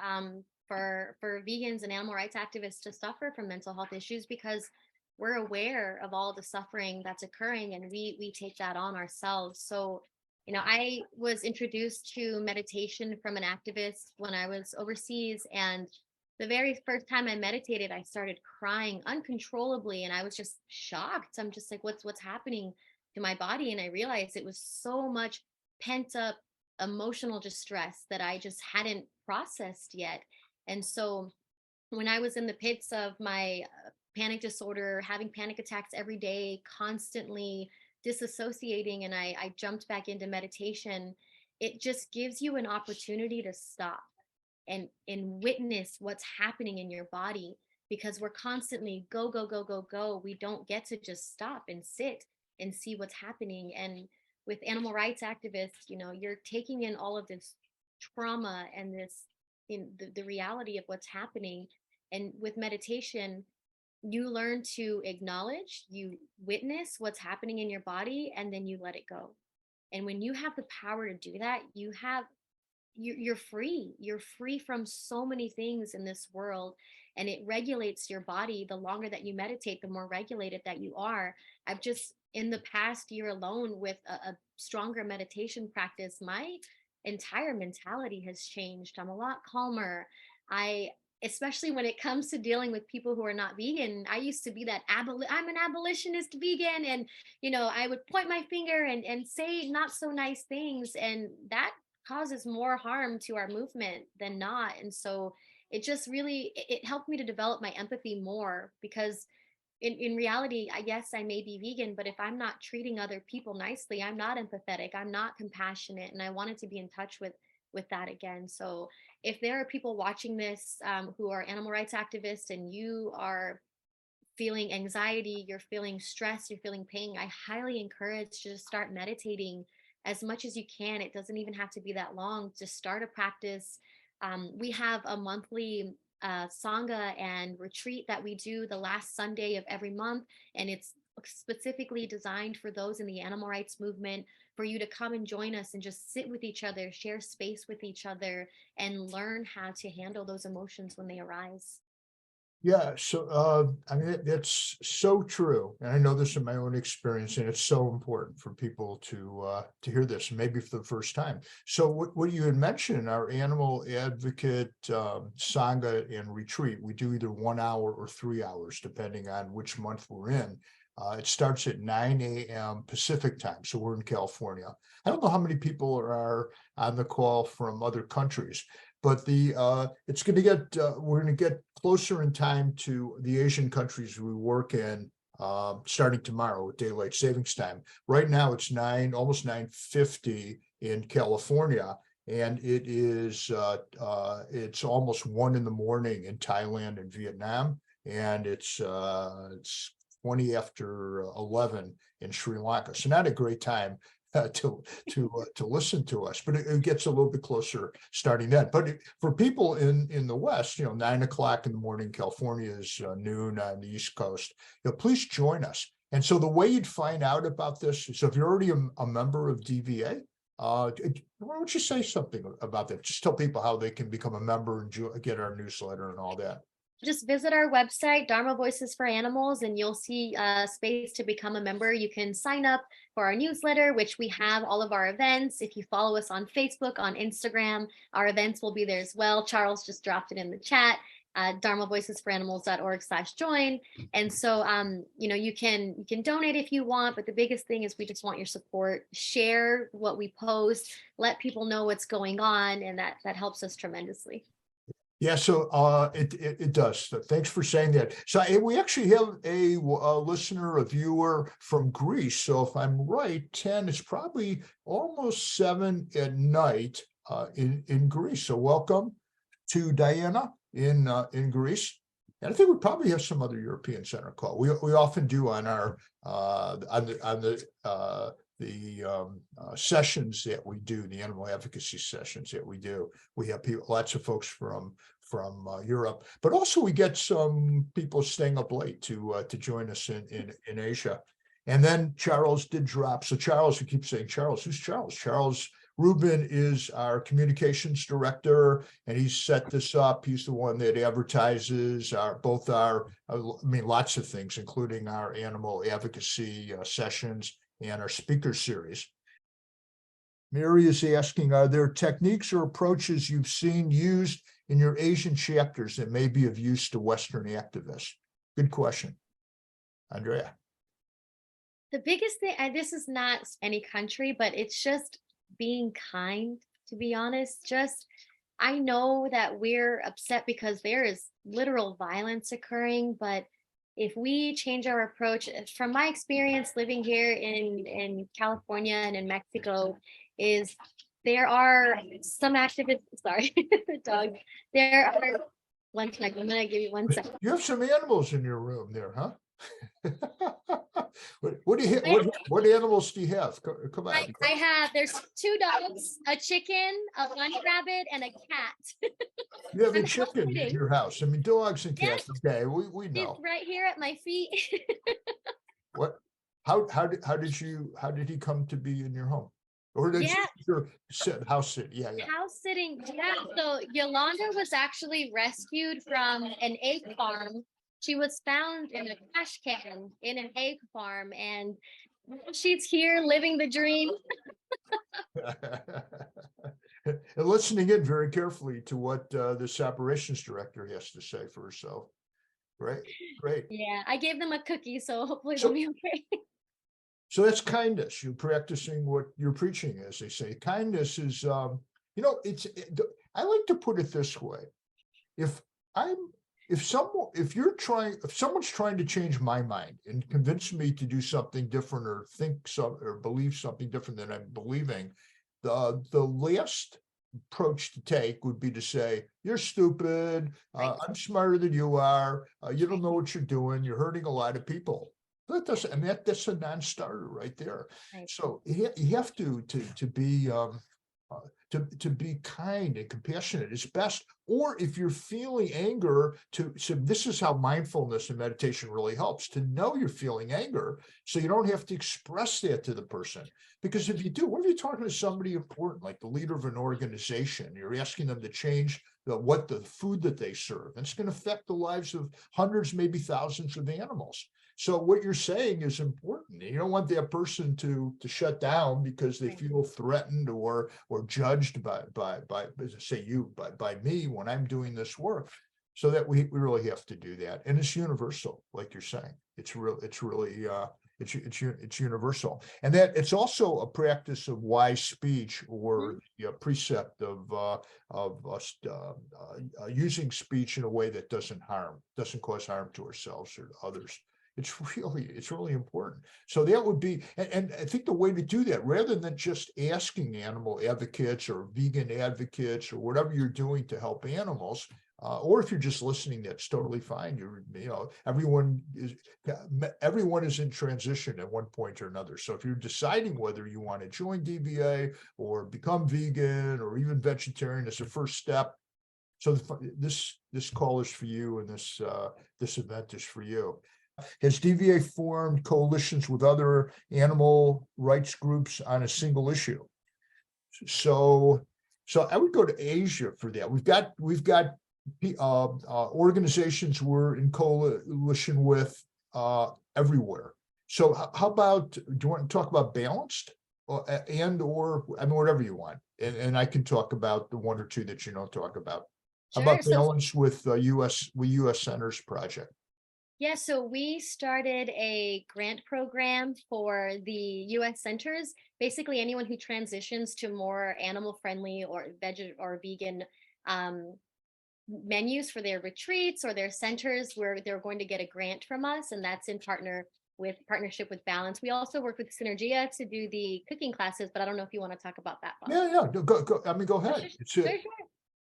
for vegans and animal rights activists to suffer from mental health issues because we're aware of all the suffering that's occurring and we take that on ourselves. So, I was introduced to meditation from an activist when I was overseas, and the very first time I meditated, I started crying uncontrollably, and I was just shocked. I'm just like, what's happening to my body? And I realized it was so much pent up emotional distress that I just hadn't processed yet. And so when I was in the pits of my panic disorder, having panic attacks every day, constantly disassociating, and I jumped back into meditation, it just gives you an opportunity to stop and witness what's happening in your body, because we're constantly go, go, go, go, go. We don't get to just stop and sit and see what's happening. And with animal rights activists, you're taking in all of this trauma and this in the reality of what's happening. And with meditation, you learn to acknowledge, you witness what's happening in your body, and then you let it go. And when you have the power to do that, you're free. You're free from so many things in this world, and it regulates your body. The longer that you meditate, the more regulated that you are. I've just in the past year alone, with a stronger meditation practice, my entire mentality has changed. I'm a lot calmer. I Especially when it comes to dealing with people who are not vegan. I used to be that I'm an abolitionist vegan, and I would point my finger and say not so nice things, and that causes more harm to our movement than not. And so it just really it helped me to develop my empathy more, because in reality, I guess I may be vegan, but if I'm not treating other people nicely, I'm not empathetic, I'm not compassionate, and I wanted to be in touch with that again. So if there are people watching this who are animal rights activists, and you are feeling anxiety, you're feeling stress, you're feeling pain, I highly encourage you to start meditating as much as you can. It doesn't even have to be that long. Just start a practice. We have a monthly Sangha and retreat that we do the last Sunday of every month, and it's specifically designed for those in the animal rights movement, for you to come and join us and just sit with each other, share space with each other, and learn how to handle those emotions when they arise. Yeah, so I mean, it's so true. And I know this in my own experience, and it's so important for people to hear this, maybe for the first time. So what you had mentioned, our animal advocate Sangha and retreat, we do either 1 hour or 3 hours, depending on which month we're in. It starts at 9 a.m. Pacific time. So we're in California. I don't know how many people are on the call from other countries, but it's going to get we're going to get closer in time to the Asian countries we work in, starting tomorrow with daylight savings time. Right now it's almost 9:50 in California, and it is it's almost 1 in the morning in Thailand and Vietnam, and it's 20 after 11 in Sri Lanka. So not a great time to listen to us, but it gets a little bit closer starting then. But for people in the West, 9 o'clock in the morning, California is noon on the East Coast. Please join us. And so the way you'd find out about this, so if you're already a member of DVA, why don't you say something about that? Just tell people how they can become a member and get our newsletter and all that. Just visit our website, Dharma Voices for Animals, and you'll see a space to become a member. You can sign up for our newsletter, which we have all of our events. If you follow us on Facebook, on Instagram, our events will be there as well. Charles just dropped it in the chat, dharmavoicesforanimals.org/join. And so, you can donate if you want, but the biggest thing is we just want your support. Share what we post, let people know what's going on, and that helps us tremendously. Yeah, so it does. So thanks for saying that. So we actually have a listener, a viewer from Greece. So if I'm right, 10, it's probably almost 7 at night in Greece. So welcome to Diana in Greece. And I think we probably have some other Europeans on our call. We often do on our sessions that we do, the animal advocacy sessions that we do. We have lots of folks from Europe, but also we get some people staying up late to join us in Asia. And then Charles did drop. So Charles, we keep saying Charles. Who's Charles? Charles Rubin is our communications director, and he's set this up. He's the one that advertises lots of things, including our animal advocacy sessions and our speaker series. Mary is asking, are there techniques or approaches you've seen used in your Asian chapters that may be of use to Western activists? Good question. Andrea. The biggest thing, and this is not any country, but it's just being kind, to be honest. I know that we're upset because there is literal violence occurring, but if we change our approach, from my experience living here in California and in Mexico, is there are some activists, sorry, the dog, there are, one second, I'm gonna give you 1 second. You have some animals in your room there, huh? What animals do you have? Come on. I have, there's 2 dogs, a chicken, a bunny rabbit, and a cat. You have a chicken in your house. I mean, dogs and cats. Yes. Okay, we know. He's right here at my feet. What? How did he come to be in your home? Or did you house sitting? Yeah. House sitting. Yeah. So Yolanda was actually rescued from an egg farm. She was found in a trash can in an egg farm, and she's here living the dream. And listening in very carefully to what this operations director has to say for herself. Great. Yeah, I gave them a cookie, so hopefully they'll be okay. So that's kindness. You're practicing what you're preaching, as they say. Kindness is, I like to put it this way. If someone's trying to change my mind and convince me to do something different or or believe something different than I'm believing, the last approach to take would be to say, you're stupid, I'm smarter than you are, you don't know what you're doing, you're hurting a lot of people. That's a non-starter right there. Right. So you have to be to be kind and compassionate is best. Or if you're feeling anger, so this is how mindfulness and meditation really helps, to know you're feeling anger so you don't have to express that to the person. Because if you do, what if you're talking to somebody important, like the leader of an organization, you're asking them to change the food that they serve, and it's going to affect the lives of hundreds, maybe thousands of animals. So what you're saying is important. You don't want that person to shut down because they feel threatened or judged by me when I'm doing this work. So that we really have to do that, and it's universal, like you're saying. It's universal, and that it's also a practice of wise speech, or the precept of using speech in a way that doesn't cause harm to ourselves or others. It's really important. So that would be, and I think the way to do that, rather than just asking animal advocates or vegan advocates or whatever you're doing to help animals, or if you're just listening, that's totally fine. Everyone is in transition at one point or another. So if you're deciding whether you want to join DVA or become vegan or even vegetarian as a first step, so this call is for you, and this event is for you. Has DVA formed coalitions with other animal rights groups on a single issue? So I would go to Asia for that. We've got organizations we're in coalition with everywhere. So how about, do you want to talk about balanced or whatever you want, and I can talk about the one or two that you don't talk about. How about balance with US Centers project? Yeah, so we started a grant program for the US Centers. Basically, anyone who transitions to more animal-friendly or vegan menus for their retreats or their centers, where they're going to get a grant from us, and that's in partnership with Balance. We also work with Synergia to do the cooking classes, but I don't know if you want to talk about that, Bob. Yeah, go. Go ahead. Sure.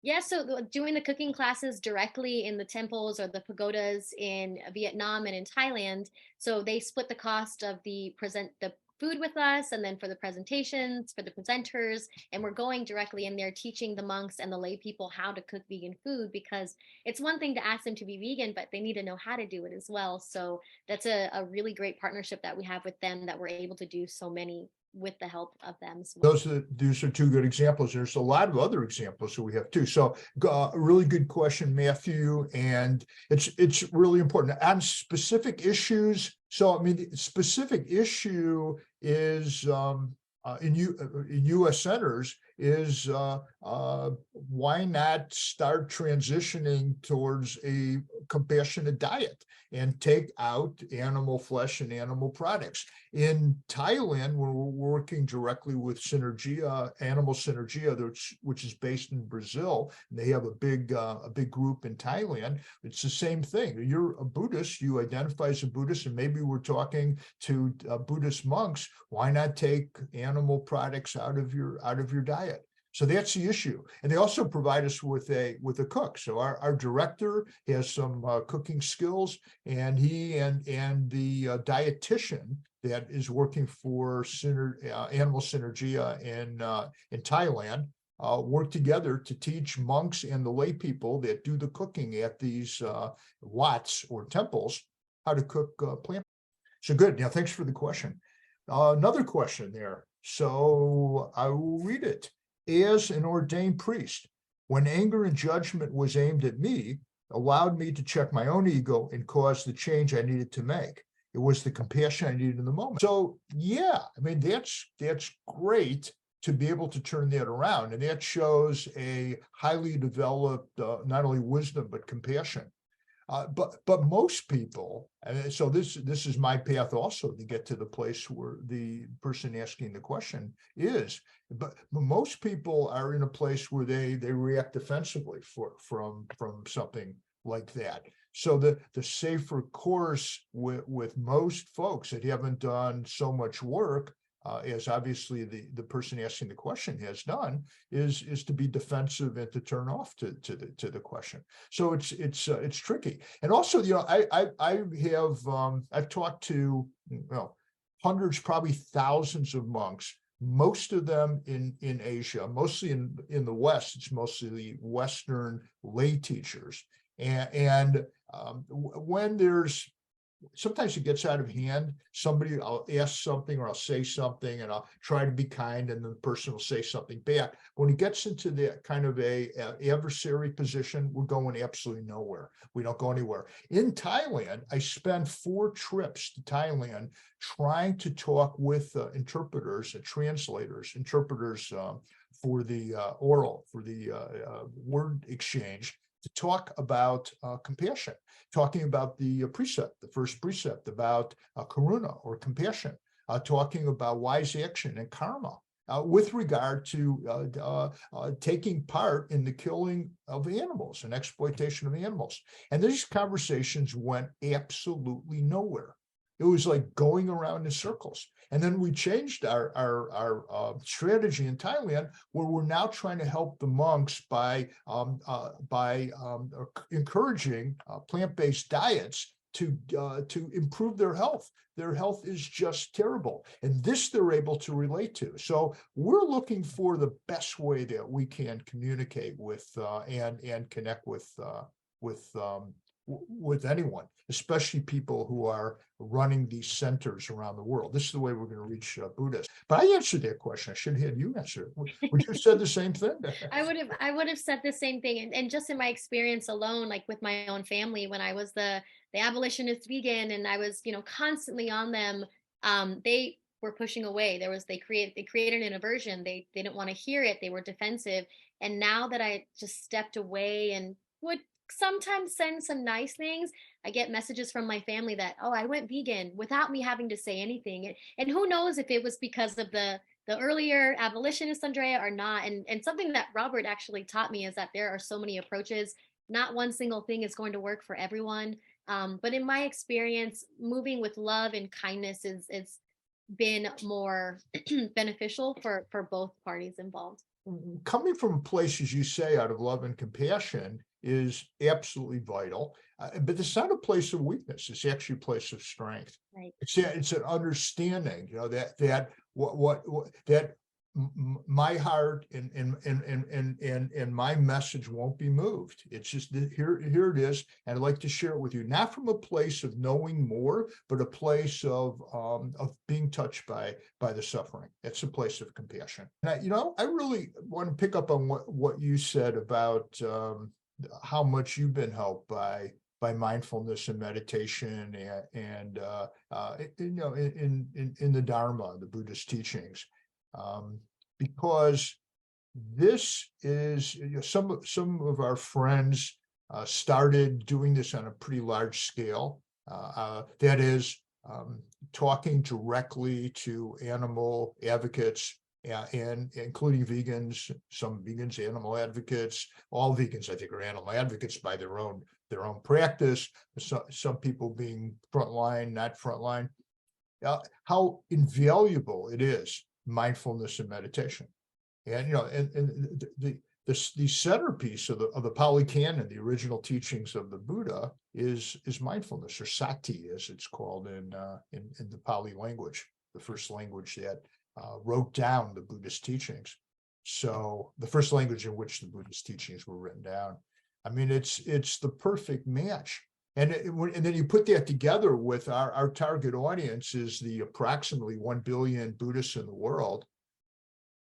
Yeah, so doing the cooking classes directly in the temples or the pagodas in Vietnam and in Thailand. So they split the cost of the food with us, and then for the presentations, for the presenters, and we're going directly in there teaching the monks and the lay people how to cook vegan food, because it's one thing to ask them to be vegan, but they need to know how to do it as well. So that's a really great partnership that we have with them, that we're able to do so many with the help of them as well. These are two good examples. There's a lot of other examples that we have too. So a really good question, Matthew, and it's really important on specific issues. So the specific issue is in US Centers is why not start transitioning towards a compassionate diet and take out animal flesh and animal products. In Thailand, we're working directly with Synergia, Animal Synergia, which is based in Brazil, and they have a big group in Thailand. It's the same thing. You're a Buddhist, you identify as a Buddhist, and maybe we're talking to Buddhist monks. Why not take animal products out of your diet? So that's the issue. And they also provide us with a cook. So our director has some cooking skills, and he and the dietitian that is working for Animal Synergia in Thailand work together to teach monks and the lay people that do the cooking at these wats or temples how to cook plant. So good. Now, thanks for the question. Another question there. So I will read it. As an ordained priest, when anger and judgment was aimed at me, allowed me to check my own ego and cause the change I needed to make. It was the compassion I needed in the moment. So yeah, that's great to be able to turn that around. And that shows a highly developed, not only wisdom, but compassion. But most people, and so this is my path also to get to the place where the person asking the question is, but most people are in a place where they react defensively from something like that. So the safer course with most folks that haven't done so much work, as obviously the person asking the question has done, is to be defensive and to turn off to the question. So it's tricky. And also, I've talked to hundreds, probably thousands of monks most of them in Asia, mostly in the West. It's mostly the Western lay teachers. And when there's, sometimes it gets out of hand. Somebody, I'll ask something or I'll say something and I'll try to be kind, and then the person will say something back. When it gets into the kind of a adversary position, we're going absolutely nowhere. We don't go anywhere. In Thailand, I spent 4 trips to Thailand trying to talk with interpreters and translators, interpreters for the oral, for the word exchange, to talk about compassion, talking about the precept, the first precept about karuna or compassion, talking about wise action and karma with regard to taking part in the killing of animals and exploitation of animals. And these conversations went absolutely nowhere. It was like going around in circles. And then we changed our strategy in Thailand, where we're now trying to help the monks by encouraging plant-based diets to improve their health. Their health is just terrible, and this they're able to relate to. So we're looking for the best way that we can communicate with and connect with anyone, especially people who are running these centers around the world. This is the way we're going to reach Buddhists. But I answered that question. I should have had you answer it. Would you have said the same thing? I would have said the same thing. And just in my experience alone, like with my own family, when I was the abolitionist vegan and I was, constantly on them, they were pushing away. They created an aversion. They didn't want to hear it. They were defensive. And now that I just stepped away and would sometimes send some nice things, I get messages from my family that, oh, I went vegan without me having to say anything. And who knows if it was because of the earlier abolitionist Andrea or not. And something that Robert actually taught me is that there are so many approaches. Not one single thing is going to work for everyone. But in my experience, moving with love and kindness is been more beneficial for both parties involved. Coming from a place, as you say, out of love and compassion is absolutely vital. But it's not a place of weakness. It's actually a place of strength. Right. It's an understanding, that that my heart and my message won't be moved. It's just here it is, and I'd like to share it with you, not from a place of knowing more, but a place of being touched by the suffering. It's a place of compassion. And I really want to pick up on what you said about how much you've been helped by mindfulness and meditation and in the Dharma, the Buddhist teachings. Because this is, some of our friends started doing this on a pretty large scale. That is, talking directly to animal advocates, and including vegans, some vegans, animal advocates. All vegans, I think, are animal advocates by their own practice. Some people being frontline, not frontline. How invaluable it is, mindfulness and meditation. And the centerpiece of the Pali Canon, the original teachings of the Buddha, is mindfulness, or sati, as it's called in the Pali language, the first language that wrote down the Buddhist teachings. So the first language in which the Buddhist teachings were written down. I mean, it's the perfect match. And then you put that together with our target audience is the approximately 1 billion Buddhists in the world.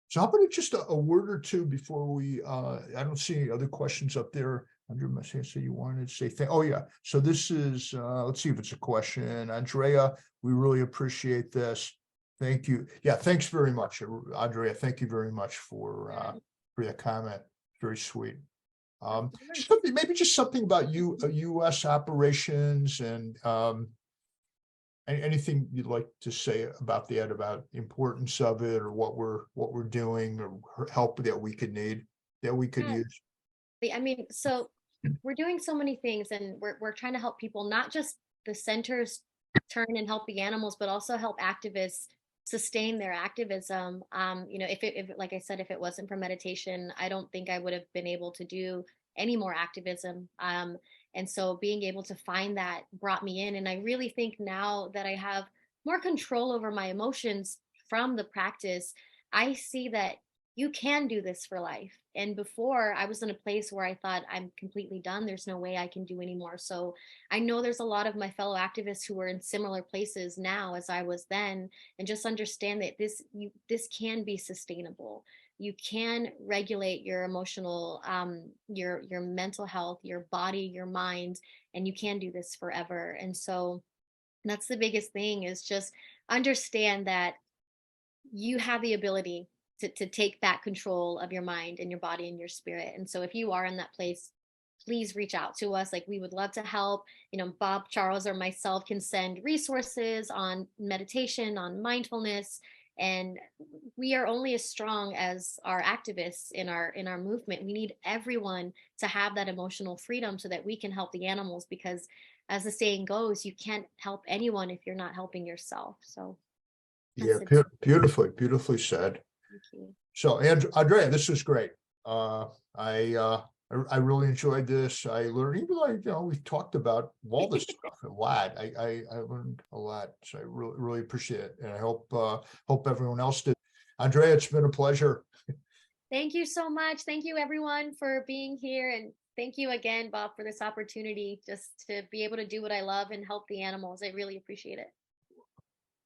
So how about just a word or two before we, I don't see any other questions up there. Andrea must say you wanted to say, oh yeah. So this is, let's see if it's a question. Andrea, we really appreciate this. Thank you. Yeah, thanks very much, Andrea. Thank you very much for your comment. Very sweet. Maybe just something about U.S. operations and anything you'd like to say about that, about importance of it, or what we're doing, or help that we could need, that we could use. I mean, so we're doing so many things, and we're trying to help people, not just the centers turn and help the animals, but also help activists sustain their activism. If like I said, if it wasn't for meditation, I don't think I would have been able to do any more activism. And so being able to find that brought me in. And I really think now that I have more control over my emotions from the practice, I see that you can do this for life. And before, I was in a place where I thought I'm completely done. There's no way I can do anymore. So I know there's a lot of my fellow activists who are in similar places now as I was then, and just understand that this can be sustainable. You can regulate your emotional, your mental health, your body, your mind, and you can do this forever. And so that's the biggest thing, is just understand that you have the ability to take back control of your mind and your body and your spirit. And so if you are in that place, please reach out to us. Like, we would love to help. Bob, Charles, or myself can send resources on meditation, on mindfulness. And we are only as strong as our activists in our movement. We need everyone to have that emotional freedom so that we can help the animals, because as the saying goes, you can't help anyone if you're not helping yourself. So Yeah, that's it. beautifully said. Thank you. So, Andrea, this was great. I really enjoyed this. I learned, even though, we've talked about all this stuff a lot. I learned a lot. So I really appreciate it. And I hope everyone else did. Andrea, it's been a pleasure. Thank you so much. Thank you, everyone, for being here. And thank you again, Bob, for this opportunity just to be able to do what I love and help the animals. I really appreciate it.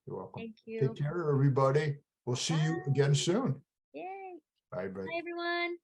You're welcome. Thank you. Take care, everybody. We'll see you again soon. Yay. Bye. Bye, everyone.